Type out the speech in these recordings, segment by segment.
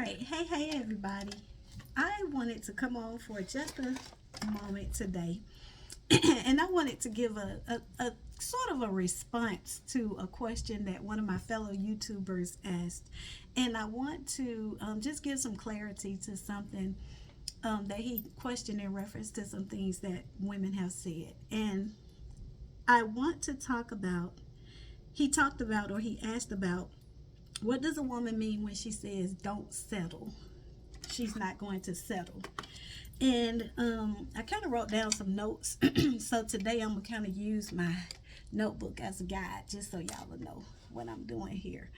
right. Hey, everybody. I wanted to come on for just a moment today, and I wanted to give a sort of a response to a question that one of my fellow YouTubers asked. And I want to just give some clarity to something that he questioned in reference to some things that women have said. And I want to talk about, he talked about, or he asked about, what does a woman mean when she says don't settle? She's not going to settle. And I kind of wrote down some notes. So today I'm going to kind of use my notebook as a guide just so y'all will know what I'm doing here.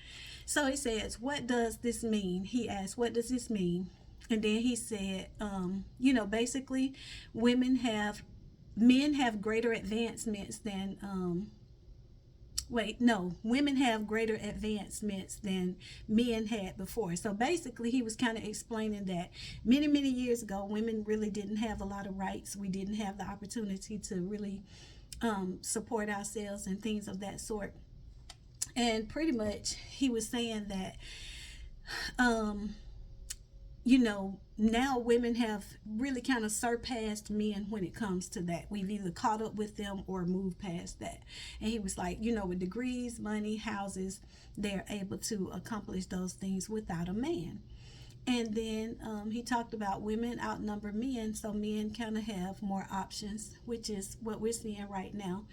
So he says, what does this mean? He asked, what does this mean? And then he said, basically men have greater advancements than women have greater advancements than men had before. So basically he was kind of explaining that many years ago women really didn't have a lot of rights. We didn't have the opportunity to really support ourselves and things of that sort. And pretty much he was saying that um, now women have really kind of surpassed men when it comes to that. We've either caught up with them or moved past that. And he was like, with degrees, money, houses, they're able to accomplish those things without a man. And then he talked about women outnumber men, so men kind of have more options, which is what we're seeing right now.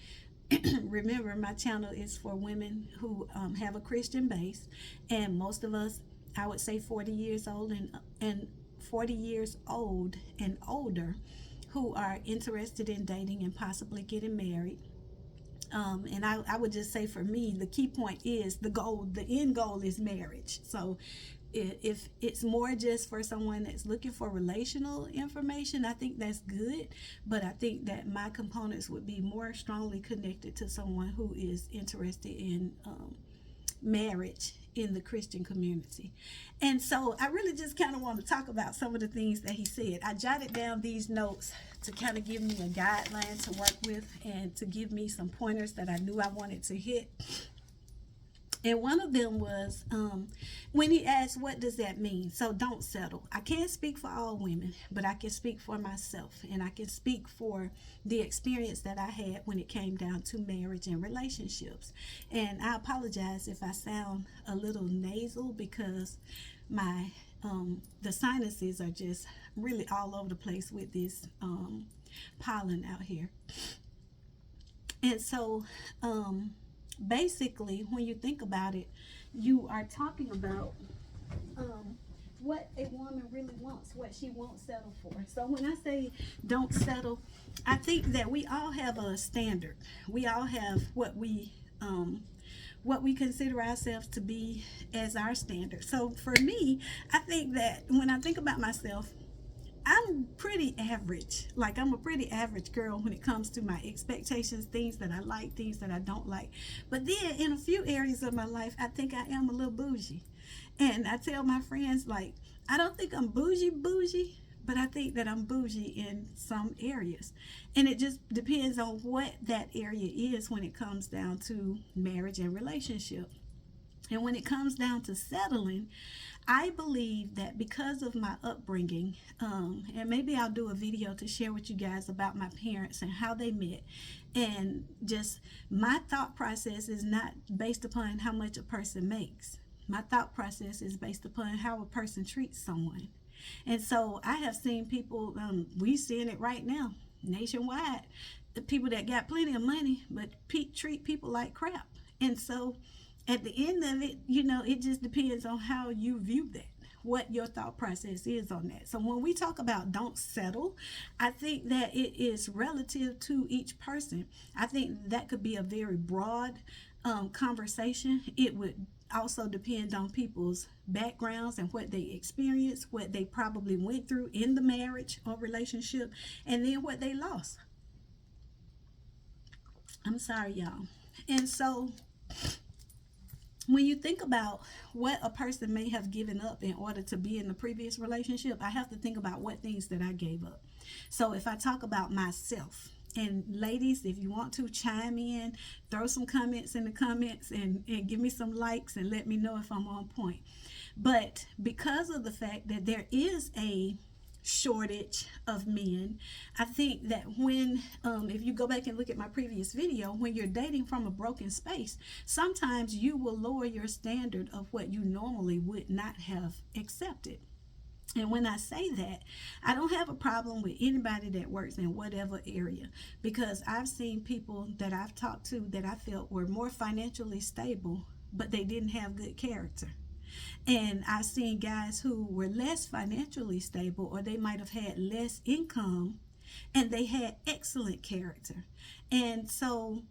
Remember, my channel is for women who have a Christian base, and most of us, I would say 40 years old and 40 years old and older, who are interested in dating and possibly getting married. And I would just say, for me, the key point is the end goal is marriage. So if it's more just for someone that's looking for relational information, I think that's good. But I think that my components would be more strongly connected to someone who is interested in marriage in the Christian community. And so I really just kind of want to talk about some of the things that he said. I jotted down these notes to kind of give me a guideline to work with and to give me some pointers that I knew I wanted to hit. And one of them was when he asked, what does that mean? So don't settle. I can't speak for all women, but I can speak for myself. And I can speak for the experience that I had when it came down to marriage and relationships. And I apologize if I sound a little nasal because my the sinuses are just really all over the place with this pollen out here. And so basically, when you think about it, you are talking about what a woman really wants, what she won't settle for. So when I say don't settle, I think that we all have a standard. We all have what we consider ourselves to be as our standard. So for me, I think that when I think about myself, I'm pretty average. Like, I'm a pretty average girl when it comes to my expectations, things that I like, things that I don't like. But then in a few areas of my life, I think I am a little bougie. And I tell my friends, like, I don't think I'm bougie, but I think that I'm bougie in some areas. And it just depends on what that area is when it comes down to marriage and relationship. And when it comes down to settling, I believe that because of my upbringing, and maybe I'll do a video to share with you guys about my parents and how they met. And just my thought process is not based upon how much a person makes. My thought process is based upon how a person treats someone. And so I have seen people, we seeing it right now, nationwide, the people that got plenty of money, but treat people like crap. And so at the end of it, it just depends on how you view that, what your thought process is on that. So when we talk about don't settle, I think that it is relative to each person. I think that could be a very broad conversation. It would also depend on people's backgrounds and what they experienced, what they probably went through in the marriage or relationship, and then what they lost. I'm sorry, y'all. And so when you think about what a person may have given up in order to be in the previous relationship, I have to think about what things that I gave up. So if I talk about myself, and ladies, if you want to chime in, throw some comments in the comments and give me some likes and let me know if I'm on point. But because of the fact that there is a shortage of men, I think that when if you go back and look at my previous video, when you're dating from a broken space, sometimes you will lower your standard of what you normally would not have accepted. And when I say that, I don't have a problem with anybody that works in whatever area, because I've seen people that I've talked to that I felt were more financially stable, but they didn't have good character. And I've seen guys who were less financially stable, or they might have had less income, and they had excellent character. And so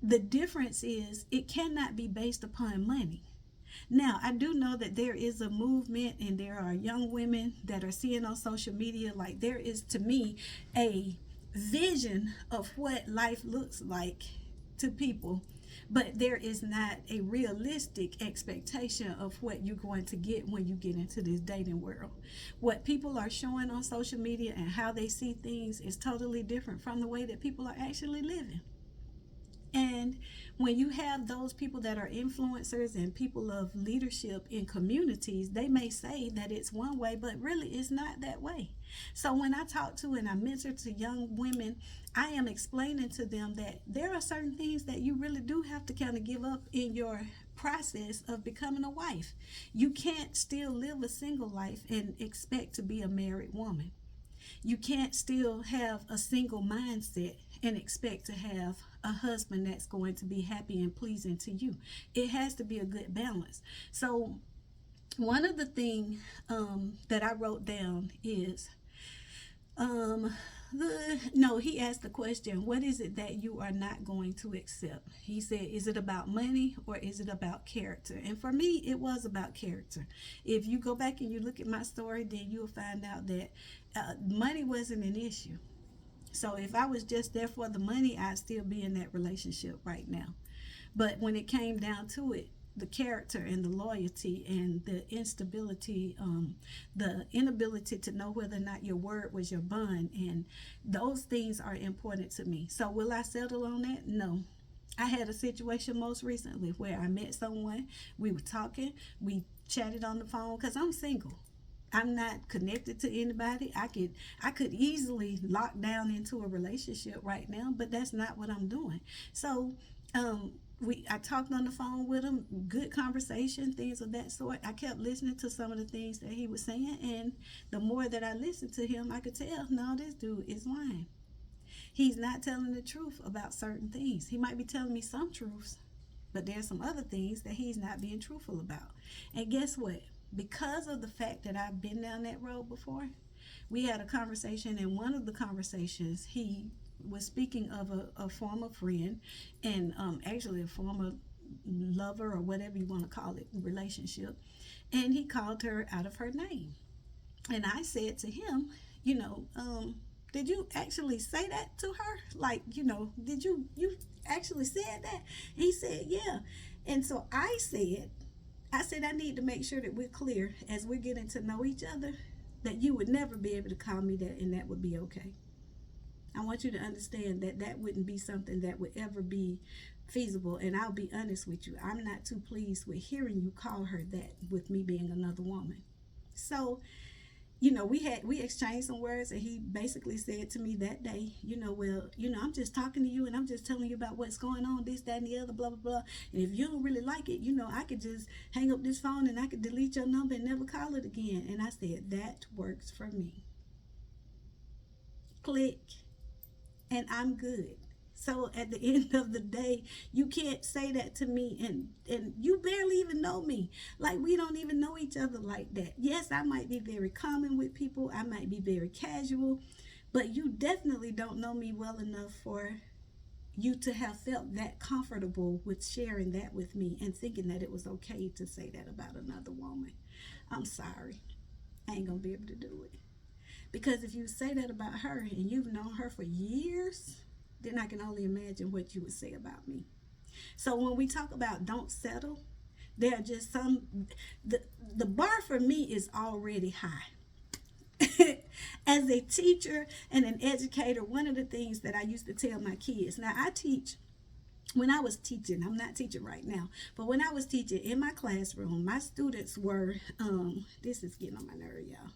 the difference is it cannot be based upon money. Now, I do know that there is a movement, and there are young women that are seeing on social media, like there is, to me, a vision of what life looks like to people, but there is not a realistic expectation of what you're going to get when you get into this dating world. What people are showing on social media and how they see things is totally different from the way that people are actually living. And when you have those people that are influencers and people of leadership in communities, they may say that it's one way, but really it's not that way. So when I talk to and I mentor to young women, I am explaining to them that there are certain things that you really do have to kind of give up in your process of becoming a wife. You can't still live a single life and expect to be a married woman. You can't still have a single mindset and expect to have a husband that's going to be happy and pleasing to you. It has to be a good balance. So one of the things that I wrote down is he asked the question, what is it that you are not going to accept? He said, is it about money or is it about character? And for me, it was about character. If you go back and you look at my story, then you'll find out that money wasn't an issue. So if I was just there for the money, I'd still be in that relationship right now. But when it came down to it, the character and the loyalty and the instability, the inability to know whether or not your word was your bond, and those things are important to me. So will I settle on that? No. I had a situation most recently where I met someone, we were talking, we chatted on the phone, because I'm single. I'm not connected to anybody. I could easily lock down into a relationship right now, but that's not what I'm doing. So I talked on the phone with him, good conversation, things of that sort. I kept listening to some of the things that he was saying, and the more that I listened to him, I could tell, no, this dude is lying. He's not telling the truth about certain things. He might be telling me some truths, but there's some other things that he's not being truthful about. And guess what? Because of the fact that I've been down that road before, we had a conversation, and one of the conversations, he was speaking of a former friend, and actually a former lover, or whatever you want to call it, relationship, and he called her out of her name. And I said to him, did you actually say that to her? Like, did you actually said that? And he said, yeah. And so I said, I need to make sure that we're clear as we're getting to know each other, that you would never be able to call me that, and that would be okay. I want you to understand that that wouldn't be something that would ever be feasible. And I'll be honest with you, I'm not too pleased with hearing you call her that with me being another woman. So, we exchanged some words, and he basically said to me that day, I'm just talking to you, and I'm just telling you about what's going on, this, that, and the other, blah, blah, blah. And if you don't really like it, I could just hang up this phone and I could delete your number and never call it again. And I said, that works for me. Click. And I'm good. So at the end of the day, you can't say that to me, and you barely even know me. Like, we don't even know each other like that. Yes, I might be very common with people. I might be very casual, but you definitely don't know me well enough for you to have felt that comfortable with sharing that with me and thinking that it was okay to say that about another woman. I'm sorry. I ain't gonna be able to do it. Because if you say that about her and you've known her for years, then I can only imagine what you would say about me. So when we talk about don't settle, there are just the bar for me is already high. As a teacher and an educator, one of the things that I used to tell my kids, now I teach when I was teaching, I'm not teaching right now, but when I was teaching in my classroom, my students were, this is getting on my nerve, y'all.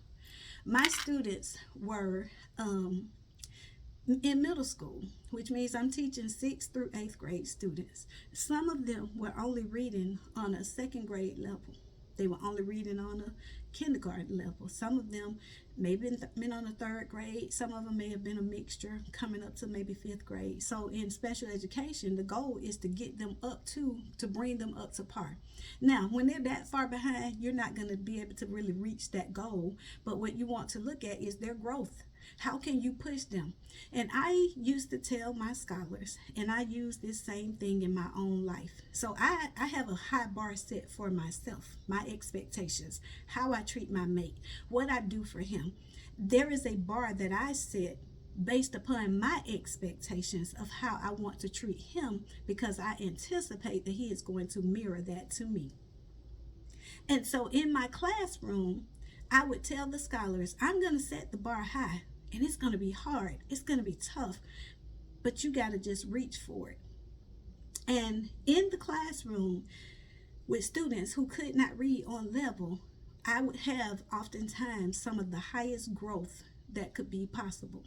My students were in middle school, which means I'm teaching 6th through 8th grade students. Some of them were only reading on a second grade level. They were only reading on a kindergarten level. Some of them may have been on a third grade. Some of them may have been a mixture coming up to maybe 5th grade. So in special education, the goal is to get them up to bring them up to par. Now, when they're that far behind, you're not going to be able to really reach that goal. But what you want to look at is their growth. How can you push them? And I used to tell my scholars, and I use this same thing in my own life. So I have a high bar set for myself, my expectations, how I treat my mate, what I do for him. There is a bar that I set based upon my expectations of how I want to treat him, because I anticipate that he is going to mirror that to me. And so in my classroom, I would tell the scholars, I'm going to set the bar high. And it's going to be hard. It's going to be tough. But you got to just reach for it. And in the classroom with students who could not read on level, I would have oftentimes some of the highest growth that could be possible.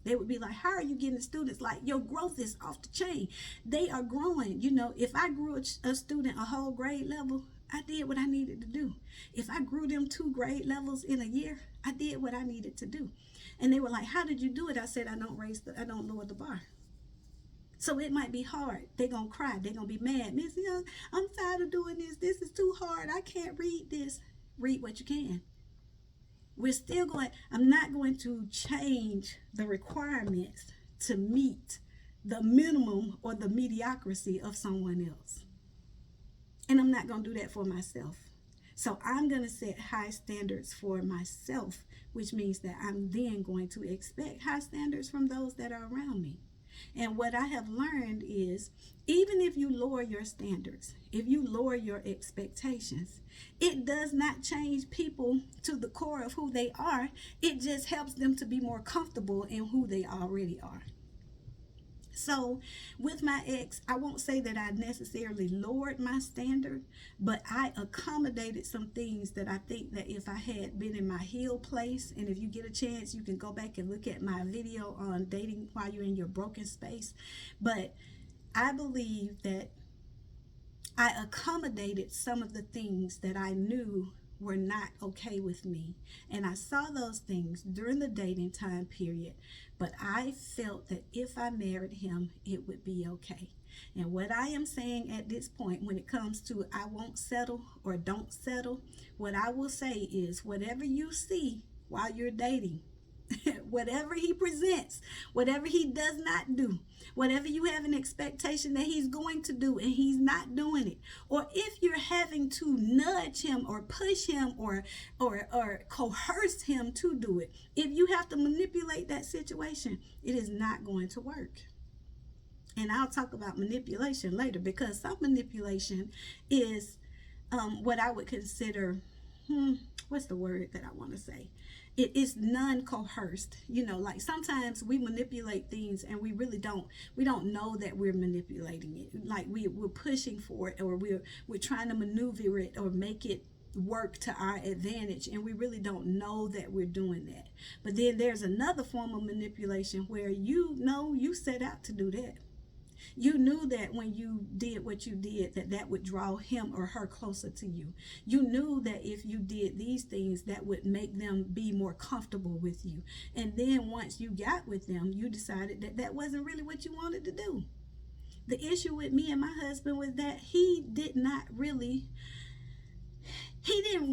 They would be like, how are you getting the students? Like, your growth is off the chain. They are growing. You know, if I grew a student a whole grade level, I did what I needed to do. If I grew them 2 grade levels in a year, I did what I needed to do. And they were like, how did you do it? I said, I don't lower the bar. So it might be hard. They're going to cry. They're going to be mad. Miss Young, I'm tired of doing this. This is too hard. I can't read this. Read what you can. I'm not going to change the requirements to meet the minimum or the mediocrity of someone else. And I'm not going to do that for myself. So I'm going to set high standards for myself, which means that I'm then going to expect high standards from those that are around me. And what I have learned is, even if you lower your standards, if you lower your expectations, it does not change people to the core of who they are. It just helps them to be more comfortable in who they already are. So with my ex, I won't say that I necessarily lowered my standard, but I accommodated some things that I think that if I had been in my healed place, and if you get a chance, you can go back and look at my video on dating while you're in your broken space. But I believe that I accommodated some of the things that I knew were not okay with me. And I saw those things during the dating time period, but I felt that if I married him, it would be okay. And what I am saying at this point, when it comes to I won't settle or don't settle, what I will say is, whatever you see while you're dating, whatever he presents, whatever he does not do, whatever you have an expectation that he's going to do and he's not doing it, or if you're having to nudge him or push him or coerce him to do it, if you have to manipulate that situation, it is not going to work. And I'll talk about manipulation later, because some manipulation is what I would consider, what's the word that I want to say? It is non-coerced. You know, like sometimes we manipulate things and we don't know that we're manipulating it. Like we're pushing for it, or we're trying to maneuver it or make it work to our advantage, and we really don't know that we're doing that. But then there's another form of manipulation where you set out to do that. You knew that when you did what you did, that would draw him or her closer to you. You knew that if you did these things, that would make them be more comfortable with you. And then once you got with them, you decided that wasn't really what you wanted to do. The issue with me and my husband was that he didn't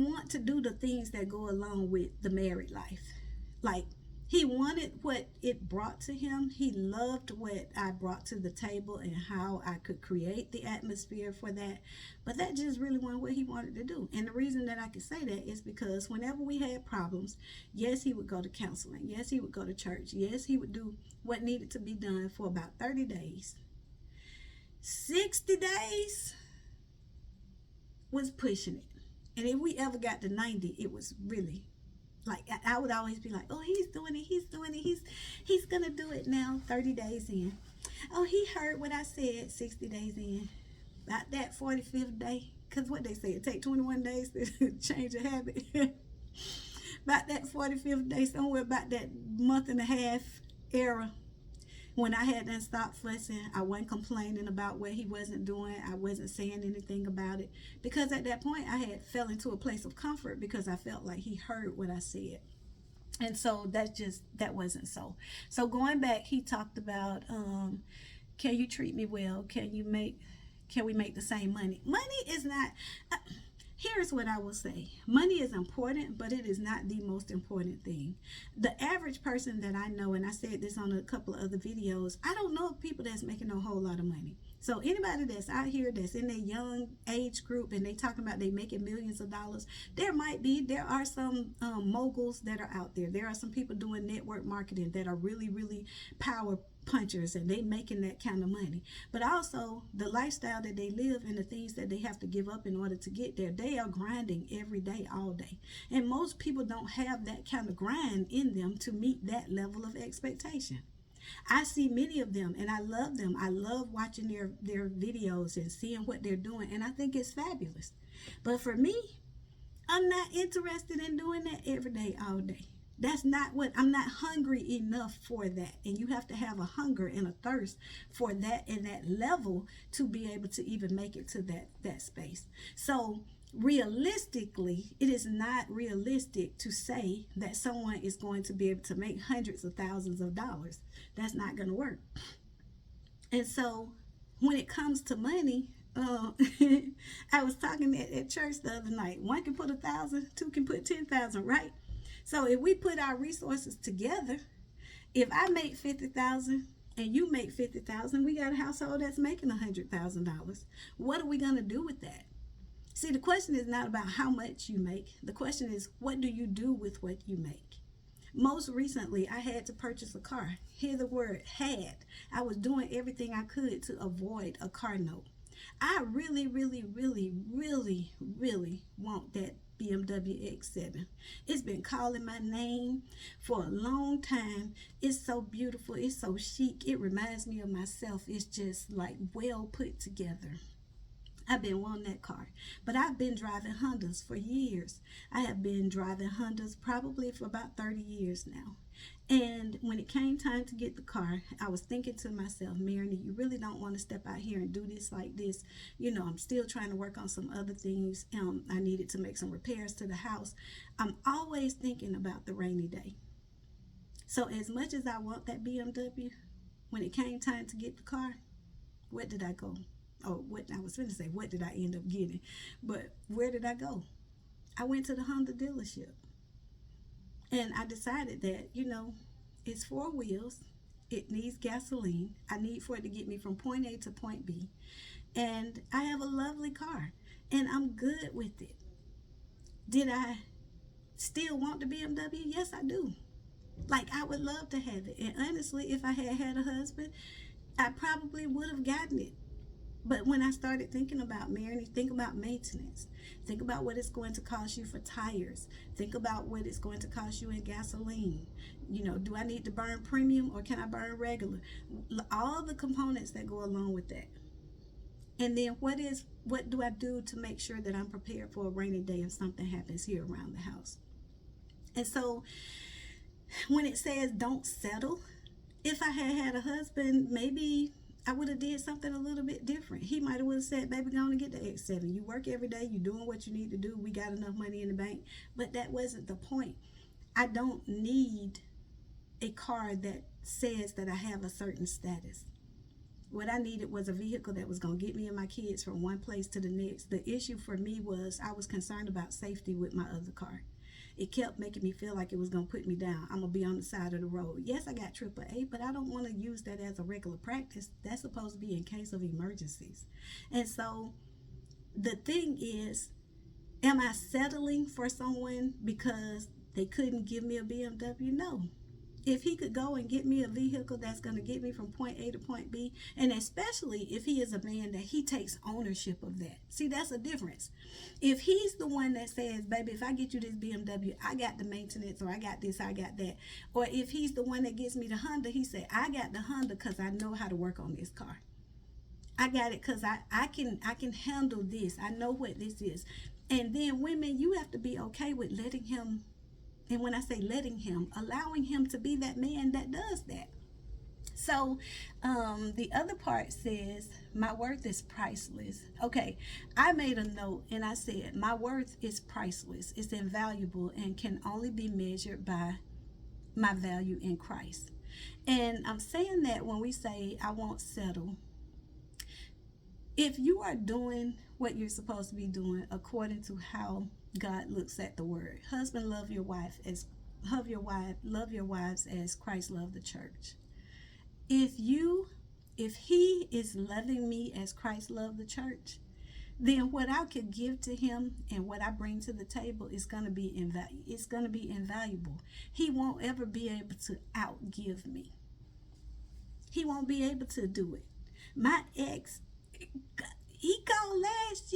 want to do the things that go along with the married life. Like, he wanted what it brought to him. He loved what I brought to the table and how I could create the atmosphere for that. But that just really wasn't what he wanted to do. And the reason that I could say that is because whenever we had problems, yes, he would go to counseling. Yes, he would go to church. Yes, he would do what needed to be done for about 30 days. 60 days was pushing it. And if we ever got to 90, it was really, like, I would always be like, oh, he's doing it, he's going to do it now, 30 days in. Oh, he heard what I said 60 days in. About that 45th day, because what they say, it take 21 days to change a habit. About that 45th day, somewhere about that month and a half era, when I had done stopped fussing, I wasn't complaining about what he wasn't doing. I wasn't saying anything about it. Because at that point, I had fell into a place of comfort because I felt like he heard what I said. And so that wasn't so. So going back, he talked about, can you treat me well? Can we make the same money? Money is not, uh, here's what I will say. Money is important, but it is not the most important thing. The average person that I know, and I said this on a couple of other videos, I don't know people that's making a whole lot of money. So anybody that's out here that's in their young age group and they talking about they making millions of dollars, there are some moguls that are out there. There are some people doing network marketing that are really, really power punchers and they making that kind of money. But also the lifestyle that they live and the things that they have to give up in order to get there, they are grinding every day, all day. And most people don't have that kind of grind in them to meet that level of expectation. I see many of them and I love them. I love watching their videos and seeing what they're doing, and I think it's fabulous. But for me, I'm not interested in doing that every day, all day. That's not what I'm not hungry enough for that. And you have to have a hunger and a thirst for that and that level to be able to even make it to that space. So realistically, it is not realistic to say that someone is going to be able to make hundreds of thousands of dollars. That's not going to work. And so when it comes to money, I was talking at church the other night. One can put 1,000, two can put 10,000, right? So if we put our resources together, if I make 50,000 and you make 50,000, we got a household that's making $100,000. What are we going to do with that? See, the question is not about how much you make. The question is, what do you do with what you make? Most recently, I had to purchase a car. Hear the word had. I was doing everything I could to avoid a car note. I really, really, really, really, really want that BMW X7. It's been calling my name for a long time. It's so beautiful. It's so chic. It reminds me of myself. It's just like well put together. I've been wanting that car, but I've been driving Hondas for years. I have been driving Hondas probably for about 30 years now. And when it came time to get the car, I was thinking to myself, Marnie, you really don't want to step out here and do this like this. You know, I'm still trying to work on some other things. I needed to make some repairs to the house. I'm always thinking about the rainy day. So as much as I want that BMW, when it came time to get the car, where did I go? Oh, what I was going to say, what did I end up getting? But where did I go? I went to the Honda dealership. And I decided that, it's 4 wheels. It needs gasoline. I need for it to get me from point A to point B. And I have a lovely car. And I'm good with it. Did I still want the BMW? Yes, I do. Like, I would love to have it. And honestly, if I had had a husband, I probably would have gotten it. But when I started thinking about Marnie, think about maintenance. Think about what it's going to cost you for tires. Think about what it's going to cost you in gasoline. Do I need to burn premium or can I burn regular? All the components that go along with that. And then what do I do to make sure that I'm prepared for a rainy day if something happens here around the house? And so when it says don't settle, if I had had a husband, maybe I would have did something a little bit different. He might have said, baby, go on and get the X7. You work every day. You're doing what you need to do. We got enough money in the bank. But that wasn't the point. I don't need a car that says that I have a certain status. What I needed was a vehicle that was going to get me and my kids from one place to the next. The issue for me was I was concerned about safety with my other car. It kept making me feel like it was going to put me down. I'm going to be on the side of the road. Yes, I got AAA, but I don't want to use that as a regular practice. That's supposed to be in case of emergencies. And so the thing is, am I settling for someone because they couldn't give me a BMW? No. If he could go and get me a vehicle that's going to get me from point A to point B, and especially if he is a man that he takes ownership of that. See, that's a difference. If he's the one that says, baby, if I get you this BMW, I got the maintenance, or I got this, I got that. Or if he's the one that gets me the Honda, he said, I got the Honda because I know how to work on this car. I got it because I can handle this. I know what this is. And then women, you have to be okay with letting him. And when I say letting him, allowing him to be that man that does that. So the other part says, my worth is priceless. Okay, I made a note and I said, my worth is priceless. It's invaluable and can only be measured by my value in Christ. And I'm saying that when we say, I won't settle. If you are doing what you're supposed to be doing according to how God looks at the word, husband, love your wives as Christ loved the church. If he is loving me as Christ loved the church, then what I could give to him and what I bring to the table is going to be invaluable. He won't ever be able to outgive me. He won't be able to do it. My ex, he called last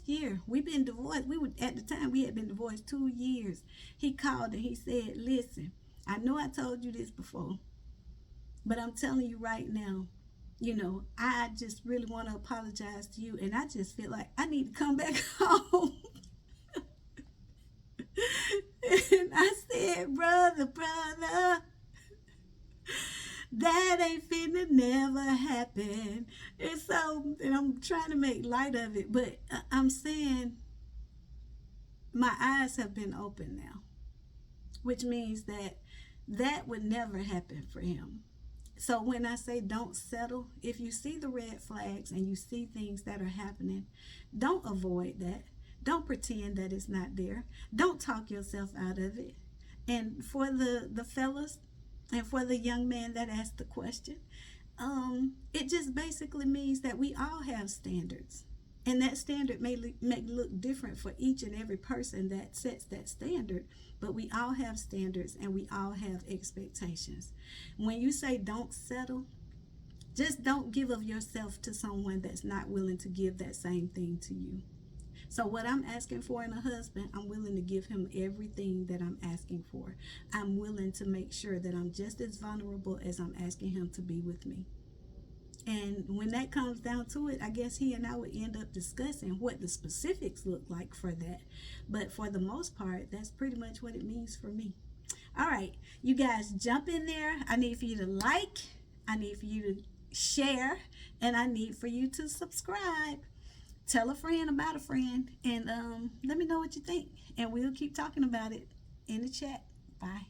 year. We've been divorced. At the time we had been divorced 2 years. He called and he said, listen, I know I told you this before, but I'm telling you right now, I just really want to apologize to you, and I just feel like I need to come back home. And I said, brother, that ain't finna never happen. And I'm trying to make light of it, but I'm saying my eyes have been opened now, which means that would never happen for him. So when I say don't settle, if you see the red flags and you see things that are happening, don't avoid that. Don't pretend that it's not there. Don't talk yourself out of it. And for the fellas, and for the young man that asked the question, it just basically means that we all have standards. And that standard may look different for each and every person that sets that standard, but we all have standards and we all have expectations. When you say don't settle, just don't give of yourself to someone that's not willing to give that same thing to you. So what I'm asking for in a husband, I'm willing to give him everything that I'm asking for. I'm willing to make sure that I'm just as vulnerable as I'm asking him to be with me. And when that comes down to it, I guess he and I would end up discussing what the specifics look like for that. But for the most part, that's pretty much what it means for me. All right, you guys jump in there. I need for you to like, I need for you to share, and I need for you to subscribe. Tell a friend about a friend, and let me know what you think. And we'll keep talking about it in the chat. Bye.